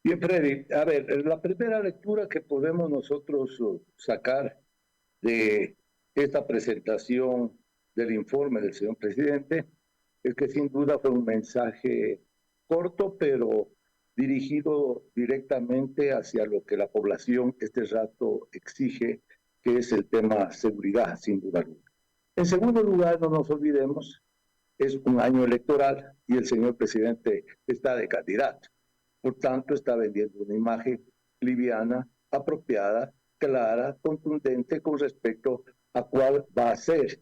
Bien, Freddy, a ver, la primera lectura que podemos nosotros sacar de esta presentación del informe del señor presidente es que sin duda fue un mensaje corto, pero dirigido directamente hacia lo que la población este rato exige, que es el tema seguridad, sin duda alguna. En segundo lugar, no nos olvidemos, es un año electoral y el señor presidente está de candidato. Por tanto, está vendiendo una imagen liviana, apropiada, clara, contundente con respecto a cuál va a ser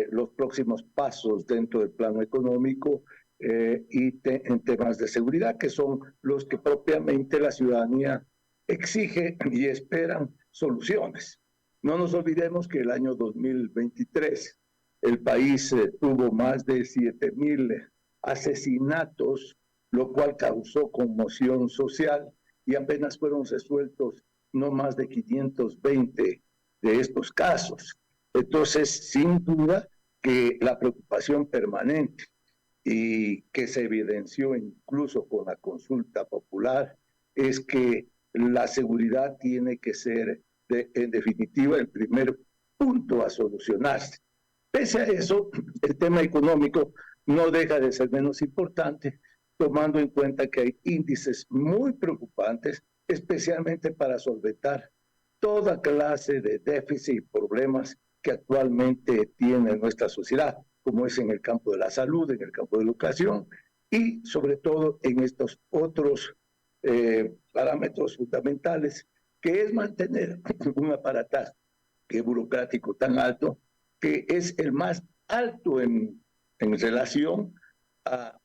los próximos pasos dentro del plano económico en temas de seguridad, que son los que propiamente la ciudadanía exige y esperan soluciones. No nos olvidemos que el año 2023 el país tuvo más de 7,000 asesinatos, lo cual causó conmoción social y apenas fueron resueltos no más de 520 de estos casos. Entonces, sin duda que la preocupación permanente y que se evidenció incluso con la consulta popular es que la seguridad tiene que ser, en definitiva, el primer punto a solucionarse. Pese a eso, el tema económico no deja de ser menos importante, tomando en cuenta que hay índices muy preocupantes, especialmente para solventar toda clase de déficit y problemas que actualmente tiene nuestra sociedad, como es en el campo de la salud, en el campo de la educación y sobre todo en estos otros parámetros fundamentales, que es mantener un aparataje burocrático tan alto, que es el más alto en relación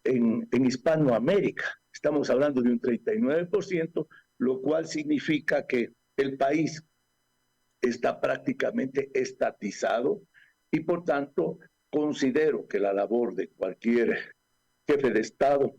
en Hispanoamérica. Estamos hablando de un 39%, lo cual significa que el país está prácticamente estatizado y por tanto considero que la labor de cualquier jefe de Estado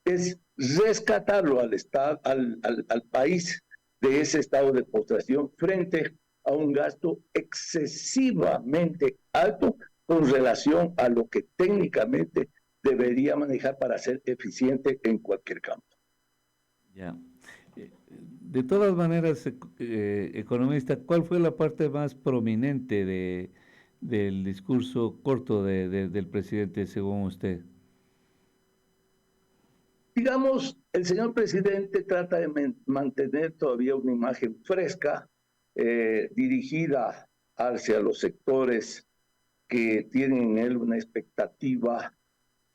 es rescatarlo al país de ese estado de postración frente a un gasto excesivamente alto con relación a lo que técnicamente debería manejar para ser eficiente en cualquier campo. Ya. De todas maneras, economista, ¿cuál fue la parte más prominente del discurso corto del presidente, según usted? Digamos, el señor presidente trata de mantener todavía una imagen fresca, dirigida hacia los sectores que tienen en él una expectativa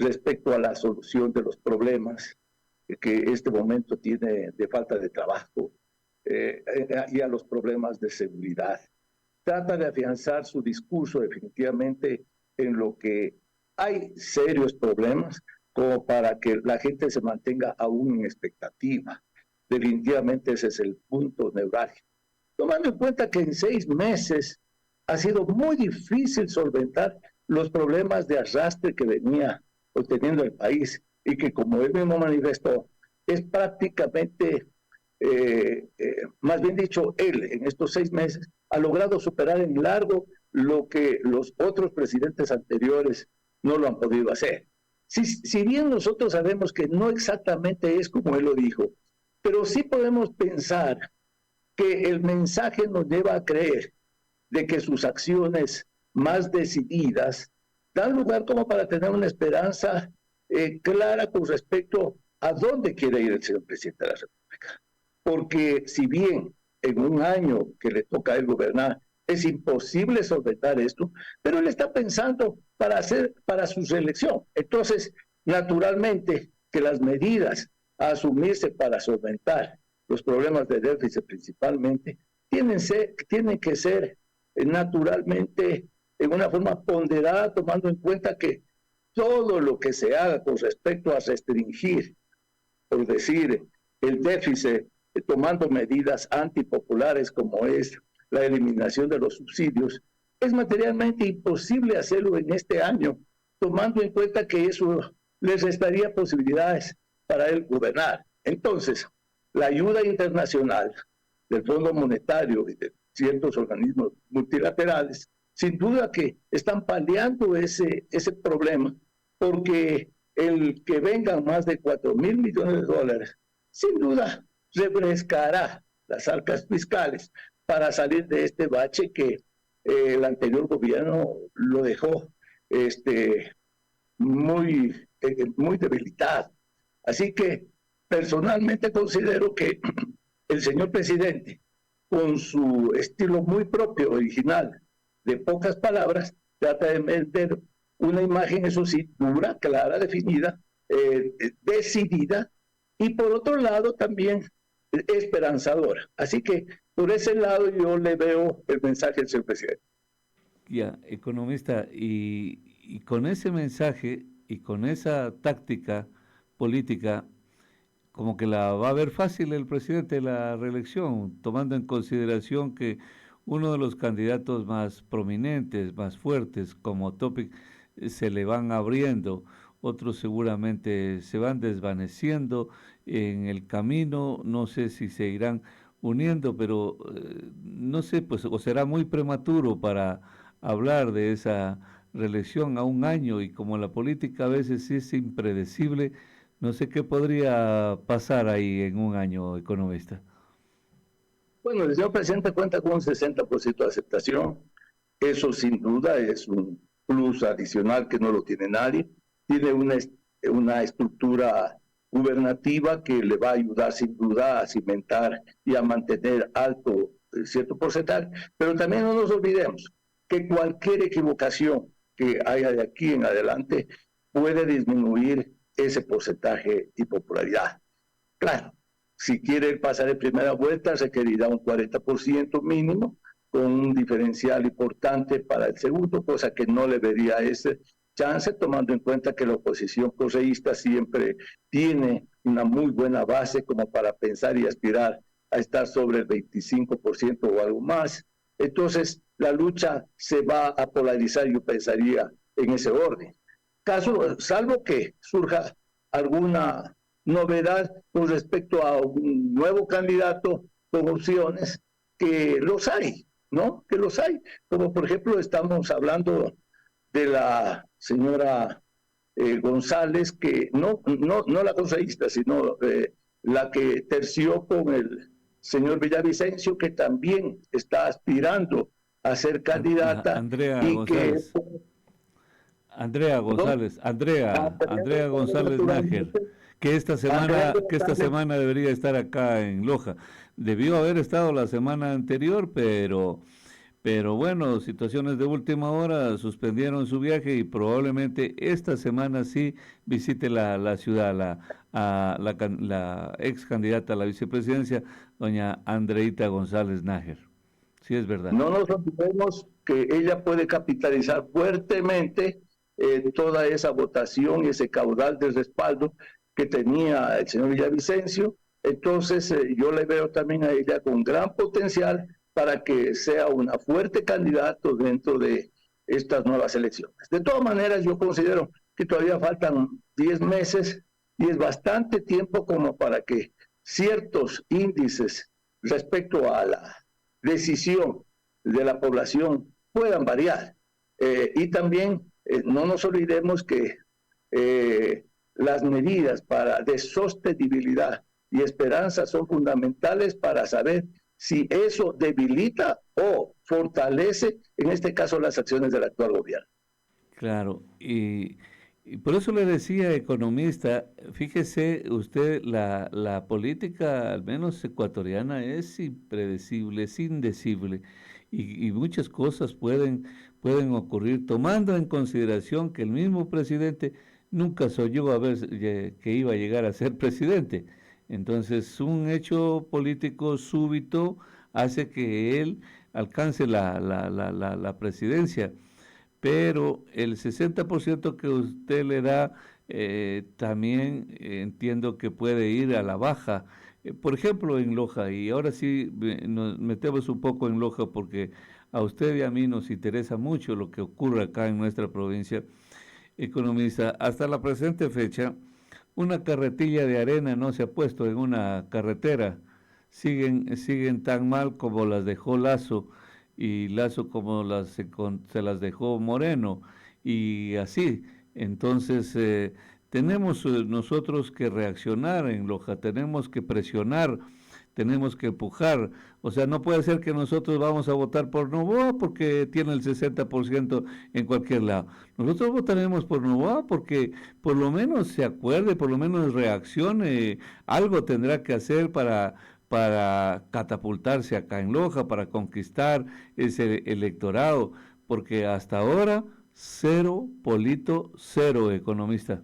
respecto a la solución de los problemas que este momento tiene de falta de trabajo y a los problemas de seguridad. Trata de afianzar su discurso definitivamente en lo que hay serios problemas, como para que la gente se mantenga aún en expectativa. Definitivamente ese es el punto neurálgico. Tomando en cuenta que en 6 meses ha sido muy difícil solventar los problemas de arrastre que venía obteniendo el país y que, como él mismo manifestó, es prácticamente, más bien dicho, él en estos 6 meses ha logrado superar en largo lo que los otros presidentes anteriores no lo han podido hacer. Si bien nosotros sabemos que no exactamente es como él lo dijo, pero sí podemos pensar que el mensaje nos lleva a creer de que sus acciones más decididas dan lugar como para tener una esperanza clara con respecto a dónde quiere ir el señor presidente de la República. Porque si bien en un año que le toca a él gobernar es imposible solventar esto, pero él está pensando para su reelección. Entonces, naturalmente, que las medidas a asumirse para solventar los problemas de déficit principalmente tienen que ser naturalmente en una forma ponderada, tomando en cuenta que todo lo que se haga con respecto a restringir, por decir, el déficit, tomando medidas antipopulares como es la eliminación de los subsidios, es materialmente imposible hacerlo en este año, tomando en cuenta que eso les restaría posibilidades para él gobernar. Entonces, la ayuda internacional del Fondo Monetario y de ciertos organismos multilaterales, sin duda que están paliando ese problema, porque el que vengan más de $4,000 millones, sin duda refrescará las arcas fiscales para salir de este bache que el anterior gobierno lo dejó muy debilitado. Así que personalmente considero que el señor presidente, con su estilo muy propio, original, de pocas palabras, trata de vender una imagen, eso sí, dura, clara, definida, decidida, y por otro lado también esperanzadora. Así que por ese lado yo le veo el mensaje al señor presidente. Ya, economista, y con ese mensaje y con esa táctica política, como que la va a ver fácil el presidente de la reelección, tomando en consideración que uno de los candidatos más prominentes, más fuertes, como Topic, se le van abriendo, otros seguramente se van desvaneciendo en el camino, no sé si se irán uniendo, pero no sé, pues, o será muy prematuro para hablar de esa reelección a un año, y como la política a veces es impredecible, no sé qué podría pasar ahí en un año, economista. Bueno, el señor presidente cuenta con un 60% de aceptación. Eso sin duda es un plus adicional que no lo tiene nadie. Tiene una estructura gubernativa que le va a ayudar sin duda a cimentar y a mantener alto cierto porcentaje. Pero también no nos olvidemos que cualquier equivocación que haya de aquí en adelante puede disminuir ese porcentaje y popularidad. Claro, si quiere pasar en primera vuelta, requerirá un 40% mínimo, con un diferencial importante para el segundo, cosa que no le vería ese chance, tomando en cuenta que la oposición correísta siempre tiene una muy buena base como para pensar y aspirar a estar sobre el 25% o algo más. Entonces, la lucha se va a polarizar, yo pensaría, en ese orden. Salvo que surja alguna novedad con respecto a un nuevo candidato con opciones, que los hay, ¿no? Que los hay. Como por ejemplo estamos hablando de la señora González, que no la conseguista, sino la que terció con el señor Villavicencio, que también está aspirando a ser candidata Andrea y que... González. Andrea ¿Perdón? González, Andrea González Nájer, Naturalmente, Andrea que esta González. semana debería estar acá en Loja. Debió haber estado la semana anterior, pero bueno, situaciones de última hora suspendieron su viaje y probablemente esta semana sí visite la ciudad, la ex candidata a la vicepresidencia, doña Andreita González Nájer. Sí, es verdad. No nos olvidemos que ella puede capitalizar fuertemente toda esa votación y ese caudal de respaldo que tenía el señor Villavicencio. Entonces, yo le veo también a ella con gran potencial para que sea una fuerte candidato dentro de estas nuevas elecciones. De todas maneras, yo considero que todavía faltan 10 meses y es bastante tiempo como para que ciertos índices respecto a la decisión de la población puedan variar. Y también no nos olvidemos que las medidas de sostenibilidad y esperanza son fundamentales para saber si eso debilita o fortalece, en este caso, las acciones del actual gobierno. Claro, y por eso le decía, economista, fíjese usted, la política, al menos ecuatoriana, es impredecible, es indecible, y muchas cosas pueden ocurrir, tomando en consideración que el mismo presidente nunca soñó a ver que iba a llegar a ser presidente. Entonces, un hecho político súbito hace que él alcance la presidencia, pero el 60% que usted le da, también entiendo que puede ir a la baja. Por ejemplo, en Loja, y ahora sí nos metemos un poco en Loja porque a usted y a mí nos interesa mucho lo que ocurre acá en nuestra provincia, economista. Hasta la presente fecha, una carretilla de arena no se ha puesto en una carretera. Siguen tan mal como las dejó Lazo, y Lazo como se las dejó Moreno, y así. Entonces, tenemos nosotros que reaccionar en Loja, tenemos que presionar, tenemos que empujar. O sea, no puede ser que nosotros vamos a votar por Novoa porque tiene el 60% en cualquier lado. Nosotros votaremos por Novoa porque por lo menos se acuerde, por lo menos reaccione, algo tendrá que hacer para catapultarse acá en Loja, para conquistar ese electorado, porque hasta ahora cero Polito, cero economista.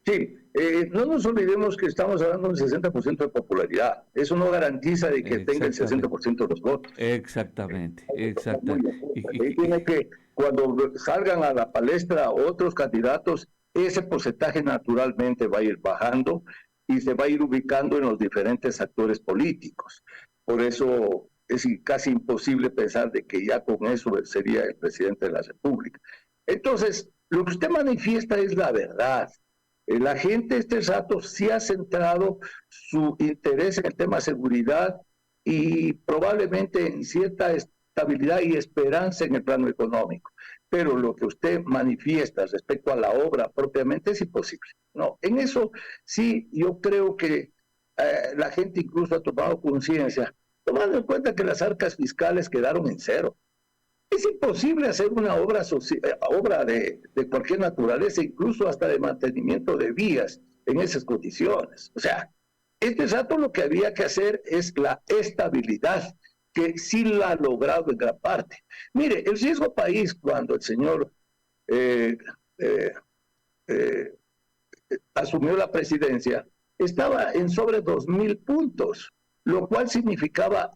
Sí, no nos olvidemos que estamos hablando de un 60% de popularidad. Eso no garantiza de que tenga el Exactamente, 60% de los votos. exactamente, Muy exacta. bien. Ahí tiene que, cuando salgan a la palestra otros candidatos, ese porcentaje naturalmente va a ir bajando y se va a ir ubicando en los diferentes actores políticos. Por eso es casi imposible pensar de que ya con eso sería el presidente de la República. Entonces, lo que usted manifiesta es la verdad. La gente este rato sí ha centrado su interés en el tema de seguridad y probablemente en cierta estabilidad y esperanza en el plano económico. Pero lo que usted manifiesta respecto a la obra propiamente es imposible. No, en eso sí yo creo que la gente incluso ha tomado conciencia, tomando en cuenta que las arcas fiscales quedaron en cero. Es imposible hacer una obra de cualquier naturaleza, incluso hasta de mantenimiento de vías en esas condiciones. O sea, este rato lo que había que hacer es la estabilidad, que sí la ha logrado en gran parte. Mire, el riesgo país, cuando el señor eh, eh, eh, asumió la presidencia, estaba en sobre 2.000 puntos, lo cual significaba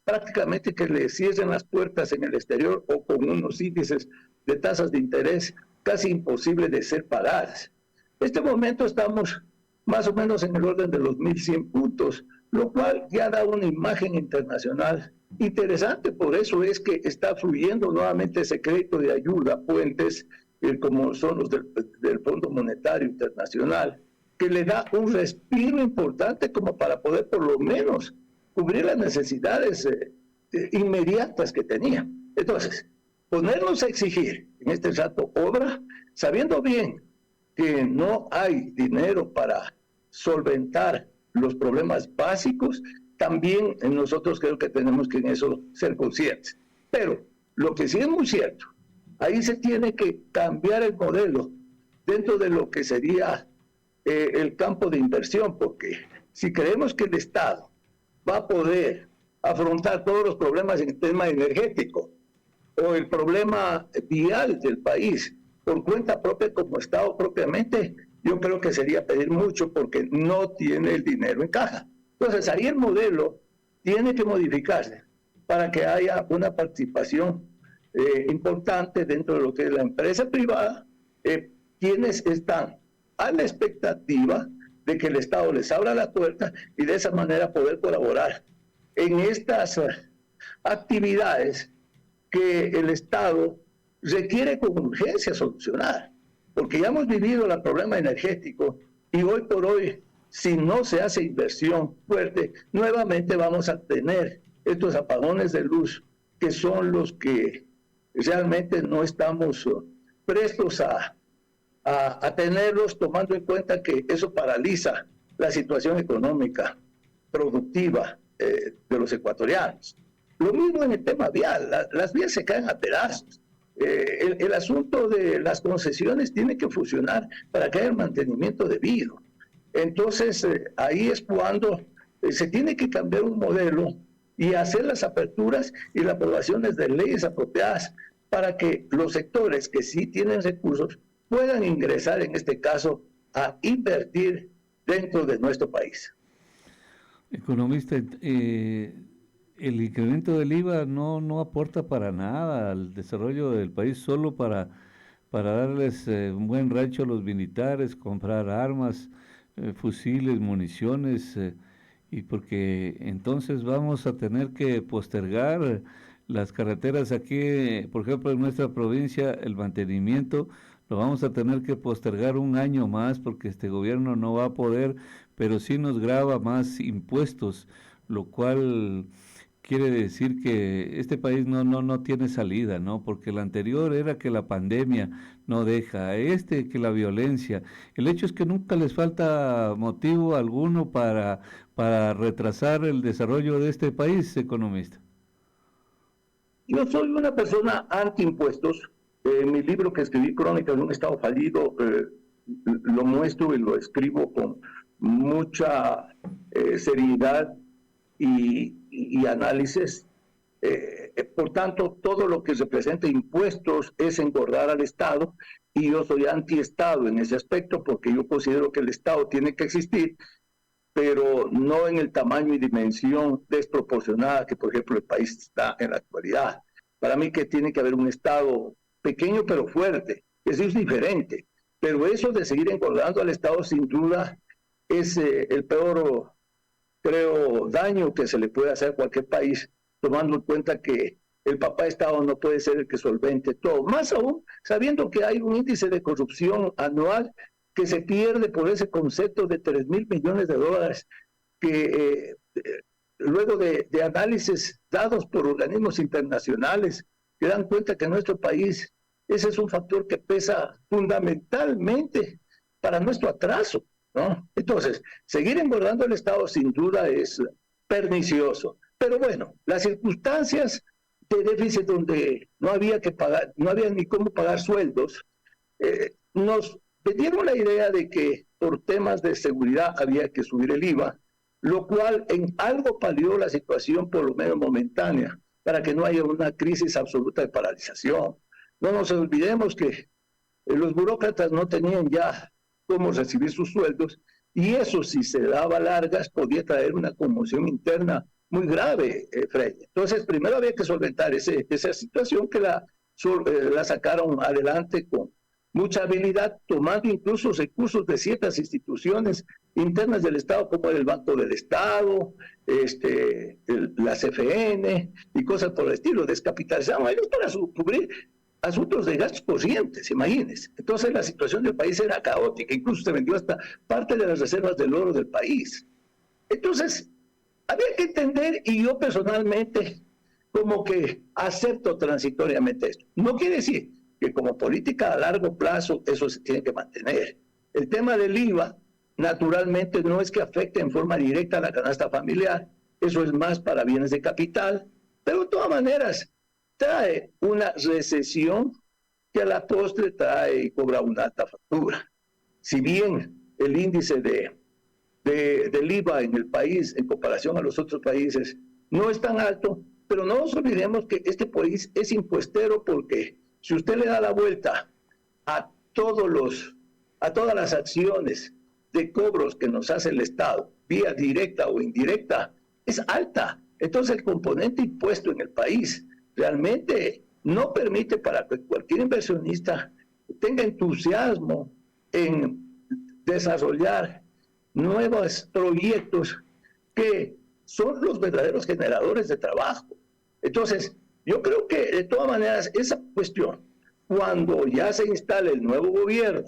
prácticamente que le cierren las puertas en el exterior o con unos índices de tasas de interés casi imposible de ser pagadas. En este momento estamos más o menos en el orden de los 1.100 puntos, lo cual ya da una imagen internacional interesante. Por eso es que está fluyendo nuevamente ese crédito de ayuda, puentes, como son los del Fondo Monetario Internacional, que le da un respiro importante como para poder por lo menos cubrir las necesidades inmediatas que tenía. Entonces, ponernos a exigir en este rato obra, sabiendo bien que no hay dinero para solventar los problemas básicos, también nosotros creo que tenemos que en eso ser conscientes. Pero lo que sí es muy cierto, ahí se tiene que cambiar el modelo dentro de lo que sería el campo de inversión, porque si creemos que el Estado va a poder afrontar todos los problemas en el tema energético o el problema vial del país por cuenta propia como Estado propiamente, yo creo que sería pedir mucho porque no tiene el dinero en caja. Entonces ahí el modelo tiene que modificarse para que haya una participación importante dentro de lo que es la empresa privada, quienes están a la expectativa de que el Estado les abra la puerta y de esa manera poder colaborar en estas actividades que el Estado requiere con urgencia solucionar, porque ya hemos vivido el problema energético y hoy por hoy, si no se hace inversión fuerte, nuevamente vamos a tener estos apagones de luz que son los que realmente no estamos prestos a tenerlos, tomando en cuenta que eso paraliza la situación económica, productiva de los ecuatorianos. Lo mismo en el tema vial, las vías se caen a pedazos. El asunto de las concesiones tiene que funcionar para que haya el mantenimiento debido. Entonces, ahí es cuando se tiene que cambiar un modelo y hacer las aperturas y las aprobaciones de leyes apropiadas para que los sectores que sí tienen recursos puedan ingresar, en este caso, a invertir dentro de nuestro país. Economista, el incremento del IVA no aporta para nada al desarrollo del país, solo para darles un buen rancho a los militares, comprar armas, fusiles, municiones, y porque entonces vamos a tener que postergar las carreteras aquí, por ejemplo, en nuestra provincia, el mantenimiento lo vamos a tener que postergar un año más porque este gobierno no va a poder, pero sí nos grava más impuestos, lo cual quiere decir que este país no tiene salida, ¿no? Porque el anterior era que la pandemia no deja, que la violencia. El hecho es que nunca les falta motivo alguno para retrasar el desarrollo de este país, economista. Yo soy una persona anti-impuestos. En mi libro que escribí, Crónicas de un Estado Fallido, lo muestro y lo escribo con mucha seriedad y análisis. Por tanto, todo lo que representa impuestos es engordar al Estado, y yo soy anti-Estado en ese aspecto, porque yo considero que el Estado tiene que existir, pero no en el tamaño y dimensión desproporcionada que, por ejemplo, el país está en la actualidad. Para mí que tiene que haber un Estado pequeño pero fuerte, eso es diferente. Pero eso de seguir engordando al Estado, sin duda, es el peor, creo, daño que se le puede hacer a cualquier país, tomando en cuenta que el papá Estado no puede ser el que solvente todo. Más aún, sabiendo que hay un índice de corrupción anual que se pierde por ese concepto de 3.000 millones de dólares, que luego de análisis dados por organismos internacionales, que dan cuenta que en nuestro país ese es un factor que pesa fundamentalmente para nuestro atraso, ¿no? Entonces, seguir engordando el Estado sin duda es pernicioso. Pero bueno, las circunstancias de déficit donde no había que pagar, no había ni cómo pagar sueldos, nos vendieron la idea de que por temas de seguridad había que subir el IVA, lo cual en algo palió la situación, por lo menos momentánea, para que no haya una crisis absoluta de paralización. No nos olvidemos que los burócratas no tenían ya cómo recibir sus sueldos, y eso, si se daba largas, podía traer una conmoción interna muy grave, Fred. Entonces, primero había que solventar esa situación, que la sacaron adelante con mucha habilidad, tomando incluso recursos de ciertas instituciones internas del Estado, como el Banco del Estado, la CFN y cosas por el estilo. Descapitalizaron a ellos para cubrir asuntos de gastos corrientes, imagínense. Entonces la situación del país era caótica, incluso se vendió hasta parte de las reservas del oro del país. Entonces, había que entender, y yo personalmente como que acepto transitoriamente esto. No quiere decir que como política a largo plazo eso se tiene que mantener. El tema del IVA, naturalmente, no es que afecte en forma directa a la canasta familiar, eso es más para bienes de capital, pero de todas maneras trae una recesión que a la postre trae y cobra una alta factura. Si bien el índice del IVA en el país, en comparación a los otros países, no es tan alto, pero no nos olvidemos que este país es impuestero, porque si usted le da la vuelta a todas las acciones de cobros que nos hace el Estado, vía directa o indirecta, es alta. Entonces el componente impuesto en el país realmente no permite para que cualquier inversionista tenga entusiasmo en desarrollar nuevos proyectos que son los verdaderos generadores de trabajo. Entonces, yo creo que de todas maneras esa cuestión, cuando ya se instale el nuevo gobierno,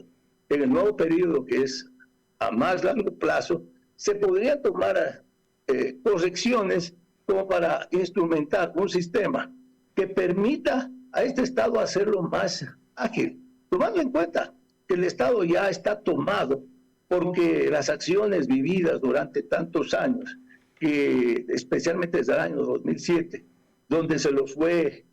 en el nuevo periodo que es a más largo plazo, se podrían tomar correcciones como para instrumentar un sistema que permita a este Estado hacerlo más ágil, tomando en cuenta que el Estado ya está tomado, porque las acciones vividas durante tantos años, que especialmente desde el año 2007, donde se lo fue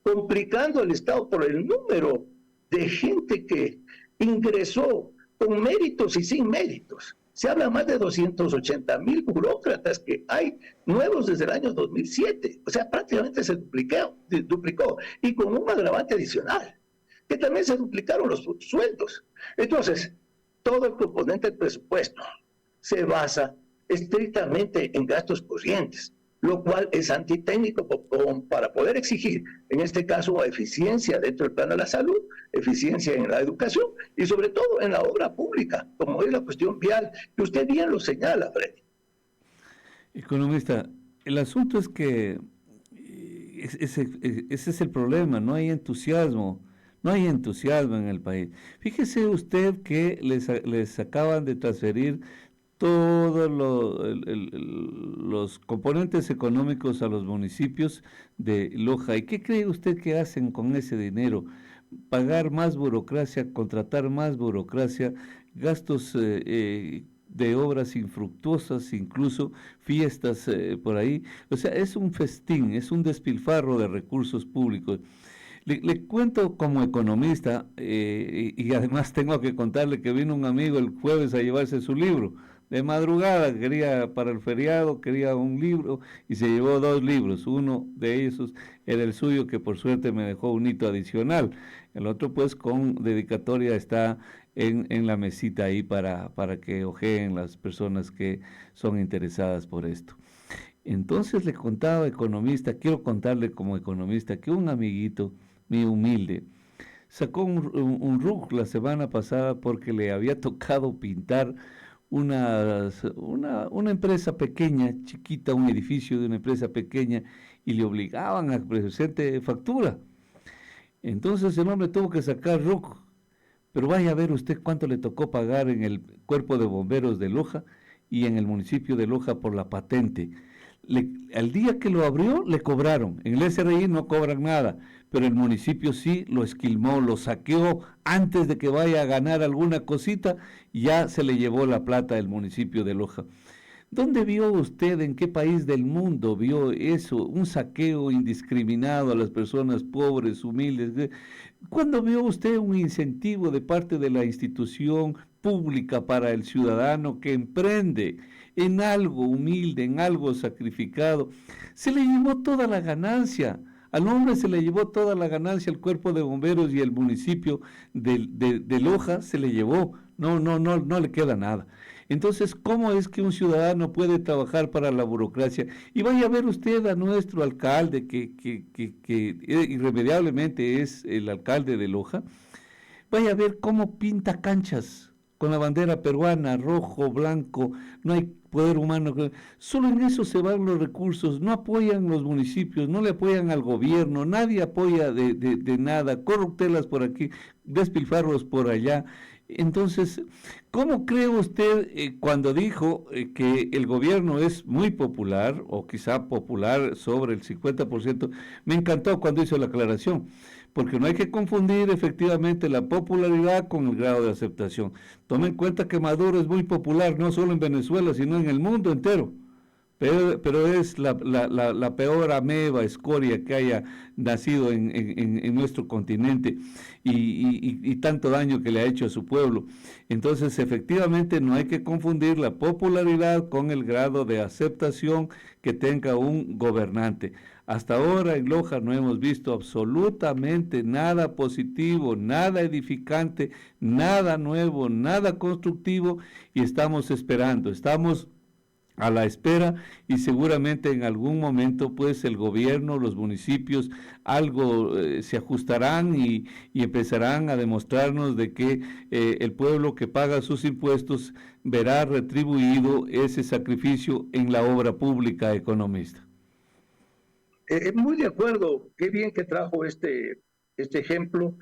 complicando el Estado por el número de gente que ingresó con méritos y sin méritos. Se habla más de 280,000 burócratas que hay nuevos desde el año 2007. O sea, prácticamente se duplicó, y con un agravante adicional, que también se duplicaron los sueldos. Entonces, todo el componente del presupuesto se basa estrictamente en gastos corrientes, lo cual es antitécnico para poder exigir, en este caso, eficiencia dentro del plan de la salud, eficiencia en la educación y sobre todo en la obra pública, como es la cuestión vial, que usted bien lo señala, Freddy. Economista, el asunto es que ese es el problema, no hay entusiasmo. No hay entusiasmo en el país. Fíjese usted que les acaban de transferir todos los componentes económicos a los municipios de Loja. ¿Y qué cree usted que hacen con ese dinero? Pagar más burocracia, contratar más burocracia, gastos de obras infructuosas, incluso fiestas por ahí. O sea, es un festín, es un despilfarro de recursos públicos. Le cuento como economista, y además tengo que contarle que vino un amigo el jueves a llevarse su libro. De madrugada, quería para el feriado, quería un libro y se llevó 2 libros. Uno de esos era el suyo, que por suerte me dejó un hito adicional. El otro, pues, con dedicatoria está en la mesita ahí para que ojeen las personas que son interesadas por esto. Entonces le contaba economista, quiero contarle como economista que un amiguito mío humilde sacó un RUC la semana pasada porque le había tocado pintar una empresa pequeña, chiquita, un edificio de una empresa pequeña, y le obligaban a presentar factura. Entonces el hombre tuvo que sacar RUC, pero vaya a ver usted cuánto le tocó pagar en el Cuerpo de Bomberos de Loja y en el municipio de Loja por la patente. Al día que lo abrió le cobraron, en el SRI no cobran nada, pero el municipio sí lo esquilmó, lo saqueó antes de que vaya a ganar alguna cosita, ya se le llevó la plata del municipio de Loja. ¿Dónde vio usted, en qué país del mundo vio eso, un saqueo indiscriminado a las personas pobres, humildes? ¿Cuándo vio usted un incentivo de parte de la institución pública para el ciudadano que emprende en algo humilde, en algo sacrificado? Se le llevó toda la ganancia. Al hombre se le llevó toda la ganancia, el cuerpo de bomberos y el municipio de Loja se le llevó. No le queda nada. Entonces, ¿cómo es que un ciudadano puede trabajar para la burocracia? Y vaya a ver usted a nuestro alcalde, que irremediablemente es el alcalde de Loja. Vaya a ver cómo pinta canchas con la bandera peruana, rojo, blanco, no hay poder humano. Solo en eso se van los recursos, no apoyan los municipios, no le apoyan al gobierno, nadie apoya de nada, corruptelas por aquí, despilfarros por allá. Entonces, ¿cómo cree usted cuando dijo que el gobierno es muy popular, o quizá popular sobre el 50%? Me encantó cuando hizo la aclaración, porque no hay que confundir efectivamente la popularidad con el grado de aceptación. Tome en cuenta que Maduro es muy popular, no solo en Venezuela, sino en el mundo entero. Pero es la peor ameba, escoria que haya nacido en nuestro continente y tanto daño que le ha hecho a su pueblo. Entonces, efectivamente, no hay que confundir la popularidad con el grado de aceptación que tenga un gobernante. Hasta ahora en Loja no hemos visto absolutamente nada positivo, nada edificante, nada nuevo, nada constructivo, y estamos esperando, estamos a la espera, y seguramente en algún momento pues el gobierno, los municipios, algo se ajustarán y empezarán a demostrarnos de que el pueblo que paga sus impuestos verá retribuido ese sacrificio en la obra pública, economista. Muy de acuerdo, qué bien que trajo este ejemplo,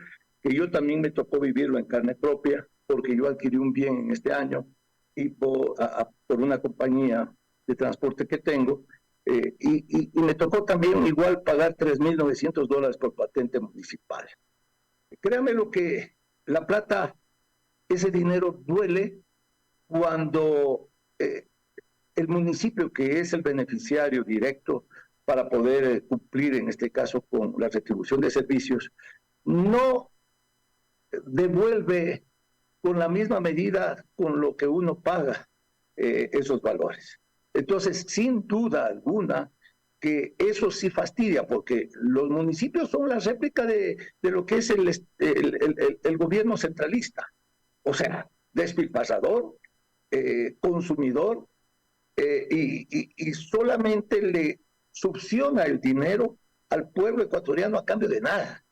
que yo también me tocó vivirlo en carne propia, porque yo adquirí un bien en este año y por una compañía de transporte que tengo, y me tocó también igual pagar $3,900 por patente municipal. Créame lo que la plata, ese dinero duele cuando el municipio, que es el beneficiario directo para poder cumplir, en este caso, con la retribución de servicios, no devuelve con la misma medida con lo que uno paga esos valores. Entonces, sin duda alguna, que eso sí fastidia, porque los municipios son la réplica de lo que es el gobierno centralista. O sea, despilfarrador, consumidor, y solamente le succiona el dinero al pueblo ecuatoriano a cambio de nada.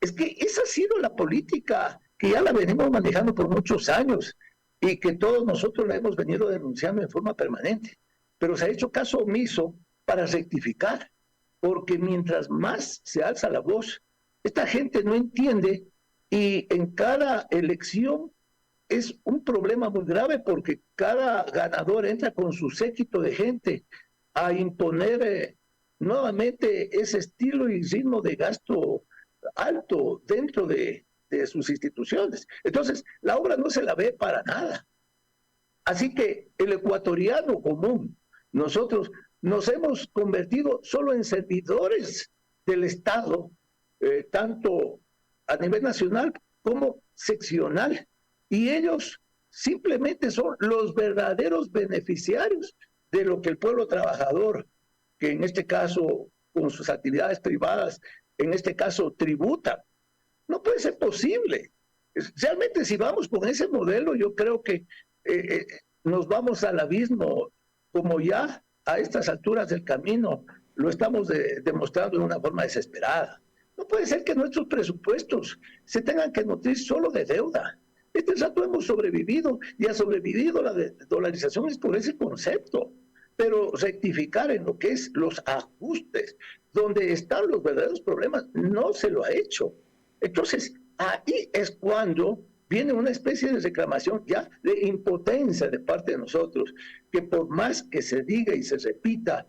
Es que esa ha sido la política que ya la venimos manejando por muchos años y que todos nosotros la hemos venido denunciando en forma permanente, pero se ha hecho caso omiso para rectificar, porque mientras más se alza la voz, esta gente no entiende, y en cada elección es un problema muy grave porque cada ganador entra con su séquito de gente a imponer nuevamente ese estilo y ritmo de gasto alto dentro de sus instituciones. Entonces, la obra no se la ve para nada. Así que el ecuatoriano común, nosotros nos hemos convertido solo en servidores del Estado, tanto a nivel nacional como seccional, y ellos simplemente son los verdaderos beneficiarios de lo que el pueblo trabajador, que en este caso con sus actividades privadas, en este caso tributa. No puede ser posible. Realmente si vamos con ese modelo, yo creo que nos vamos al abismo, como ya a estas alturas del camino lo estamos demostrando de una forma desesperada. No puede ser que nuestros presupuestos se tengan que nutrir solo de deuda. Este rato hemos sobrevivido y ha sobrevivido la dolarización es por ese concepto. Pero rectificar en lo que es los ajustes, donde están los verdaderos problemas, no se lo ha hecho. Entonces, ahí es cuando viene una especie de reclamación ya de impotencia de parte de nosotros, que por más que se diga y se repita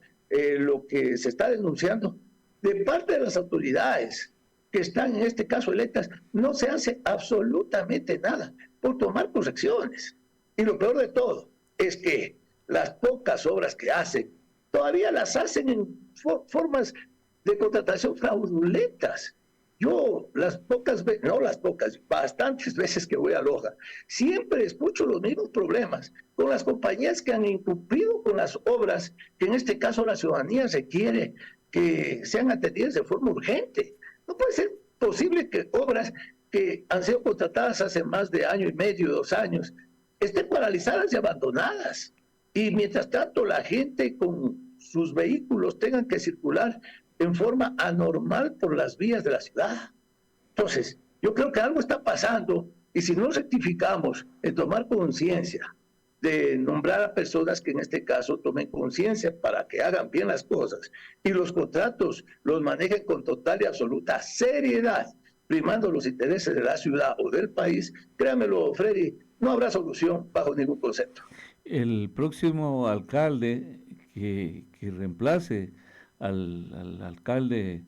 lo que se está denunciando, de parte de las autoridades que están en este caso electas, no se hace absolutamente nada por tomar correcciones. Y lo peor de todo es que las pocas obras que hacen, todavía las hacen en formas de contratación fraudulentas. Yo bastantes veces que voy a Loja, siempre escucho los mismos problemas con las compañías que han incumplido con las obras que en este caso la ciudadanía requiere que sean atendidas de forma urgente. No puede ser posible que obras que han sido contratadas hace más de año y medio, 2 años, estén paralizadas y abandonadas. Y mientras tanto la gente con sus vehículos tengan que circular en forma anormal por las vías de la ciudad. Entonces, yo creo que algo está pasando y si no rectificamos en tomar conciencia de nombrar a personas que en este caso tomen conciencia para que hagan bien las cosas y los contratos los manejen con total y absoluta seriedad, primando los intereses de la ciudad o del país, créamelo, Freddy, no habrá solución bajo ningún concepto. El próximo alcalde que reemplace al alcalde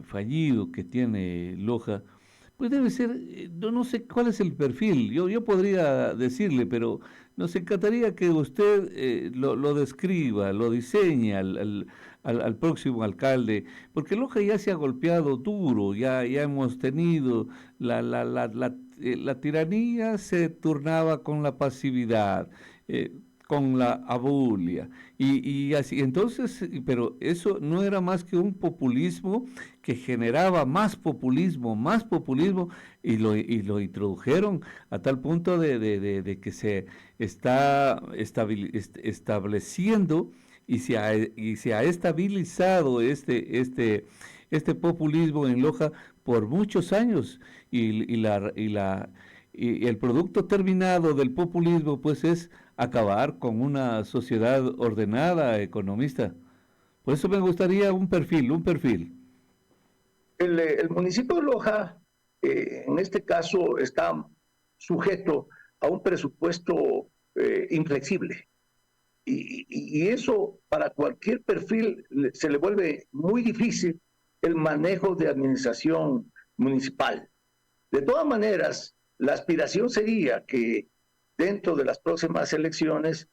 fallido que tiene Loja, pues debe ser, no sé cuál es el perfil, yo podría decirle, pero nos encantaría que usted lo describa, lo diseñe al próximo alcalde, porque Loja ya se ha golpeado duro, ya hemos tenido la tiranía se turnaba con la pasividad, con la abulia, y así, entonces, pero eso no era más que un populismo que generaba más populismo, y lo introdujeron a tal punto de que se está estableciendo y se ha estabilizado este populismo en Loja por muchos años, y el producto terminado del populismo pues es acabar con una sociedad ordenada, economista. Por eso me gustaría un perfil. El municipio de Loja, en este caso, está sujeto a un presupuesto inflexible. Y eso para cualquier perfil se le vuelve muy difícil el manejo de administración municipal. De todas maneras, la aspiración sería que dentro de las próximas elecciones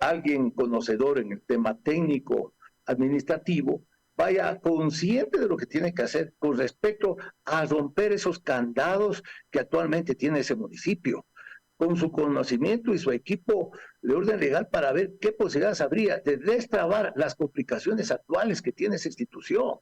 alguien conocedor en el tema técnico administrativo vaya consciente de lo que tiene que hacer con respecto a romper esos candados que actualmente tiene ese municipio, con su conocimiento y su equipo de orden legal para ver qué posibilidades habría de destrabar las complicaciones actuales que tiene esa institución.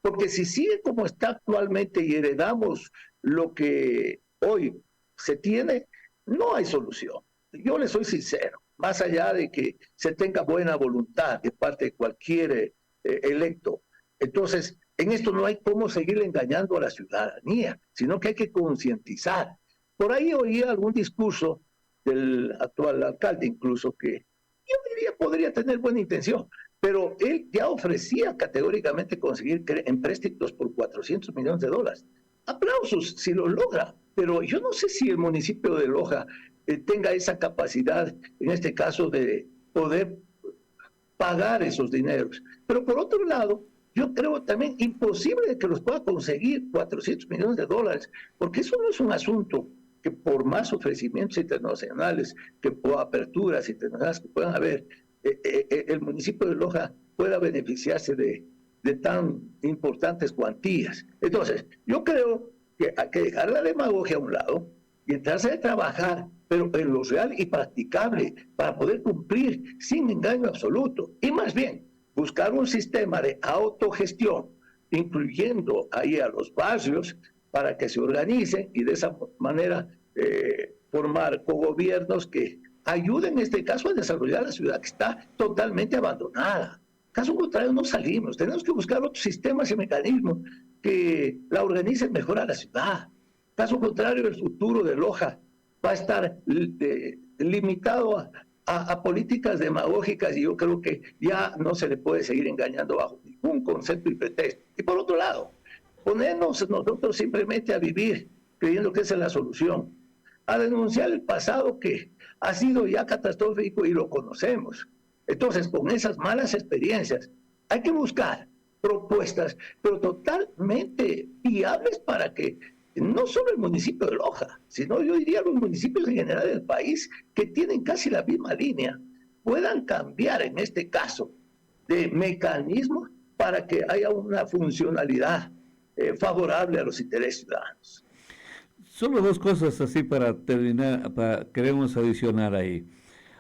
Porque si sigue como está actualmente y heredamos lo que hoy se tiene, no hay solución. Yo le soy sincero, más allá de que se tenga buena voluntad de parte de cualquier electo. Entonces, en esto no hay cómo seguir engañando a la ciudadanía, sino que hay que concientizar. Por ahí oía algún discurso del actual alcalde, incluso, que yo diría podría tener buena intención, pero él ya ofrecía categóricamente conseguir empréstitos por $400 millones. Aplausos si lo logra, pero yo no sé si el municipio de Loja tenga esa capacidad, en este caso, de poder pagar esos dineros. Pero por otro lado, yo creo también imposible que los pueda conseguir 400 millones de dólares, porque eso no es un asunto que por más ofrecimientos internacionales, que por aperturas internacionales que puedan haber, el municipio de Loja pueda beneficiarse de tan importantes cuantías. Entonces, yo creo que hay que dejar la demagogia a un lado y entrarse a trabajar, pero en lo real y practicable, para poder cumplir sin engaño absoluto. Y más bien, buscar un sistema de autogestión, incluyendo ahí a los barrios, para que se organicen y de esa manera formar cogobiernos que ayuden en este caso a desarrollar la ciudad que está totalmente abandonada. Caso contrario, no salimos. Tenemos que buscar otros sistemas y mecanismos que la organicen mejor a la ciudad. Caso contrario, el futuro de Loja va a estar limitado a políticas demagógicas, y yo creo que ya no se le puede seguir engañando bajo ningún concepto y pretexto. Y por otro lado, ponernos nosotros simplemente a vivir creyendo que esa es la solución, a denunciar el pasado que ha sido ya catastrófico y lo conocemos. Entonces, con esas malas experiencias, hay que buscar propuestas, pero totalmente viables para que no solo el municipio de Loja, sino yo diría los municipios en general del país, que tienen casi la misma línea, puedan cambiar en este caso de mecanismo para que haya una funcionalidad favorable a los intereses ciudadanos. Solo dos cosas así para terminar, queremos adicionar ahí.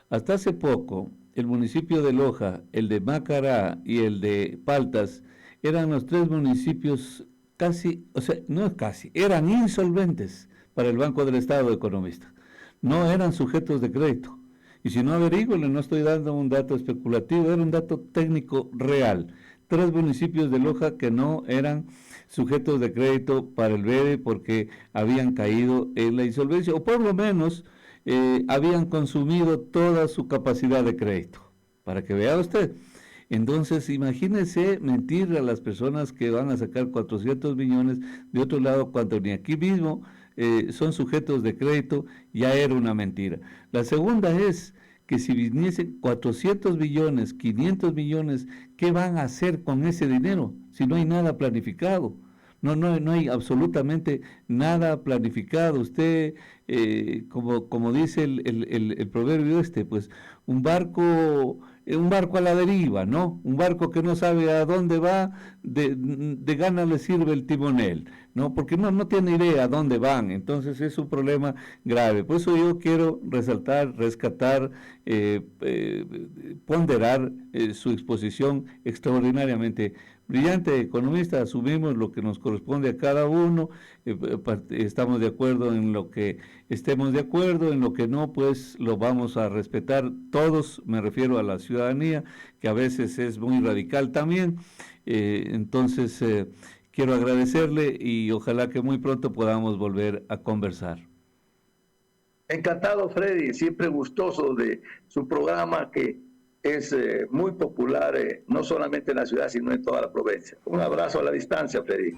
Hasta hace poco, el municipio de Loja, el de Macará y el de Paltas eran los tres municipios casi, o sea, no casi, eran insolventes para el Banco del Estado Economista. No eran sujetos de crédito. Y si no, averígüenlo, no estoy dando un dato especulativo, era un dato técnico real. Tres municipios de Loja que no eran sujetos de crédito para el BEDE porque habían caído en la insolvencia, o por lo menos habían consumido toda su capacidad de crédito, para que vea usted. Entonces, imagínese mentir a las personas que van a sacar 400 millones de otro lado, cuando ni aquí mismo son sujetos de crédito, ya era una mentira. La segunda es que si viniesen 400 millones, 500 millones, ¿qué van a hacer con ese dinero si no hay nada planificado? No hay absolutamente nada planificado. Usted, como dice el proverbio pues un barco a la deriva, ¿no? Un barco que no sabe a dónde va, de gana le sirve el timonel, ¿no? Porque no tiene idea a dónde van. Entonces es un problema grave. Por eso yo quiero resaltar, rescatar, ponderar su exposición extraordinariamente brillante. Economista, asumimos lo que nos corresponde a cada uno, estamos de acuerdo en lo que estemos de acuerdo, en lo que no, pues lo vamos a respetar todos, me refiero a la ciudadanía, que a veces es muy radical también. Entonces, quiero agradecerle y ojalá que muy pronto podamos volver a conversar. Encantado, Freddy, siempre gustoso de su programa, que es muy popular, no solamente en la ciudad, sino en toda la provincia. Un abrazo a la distancia, Freddy.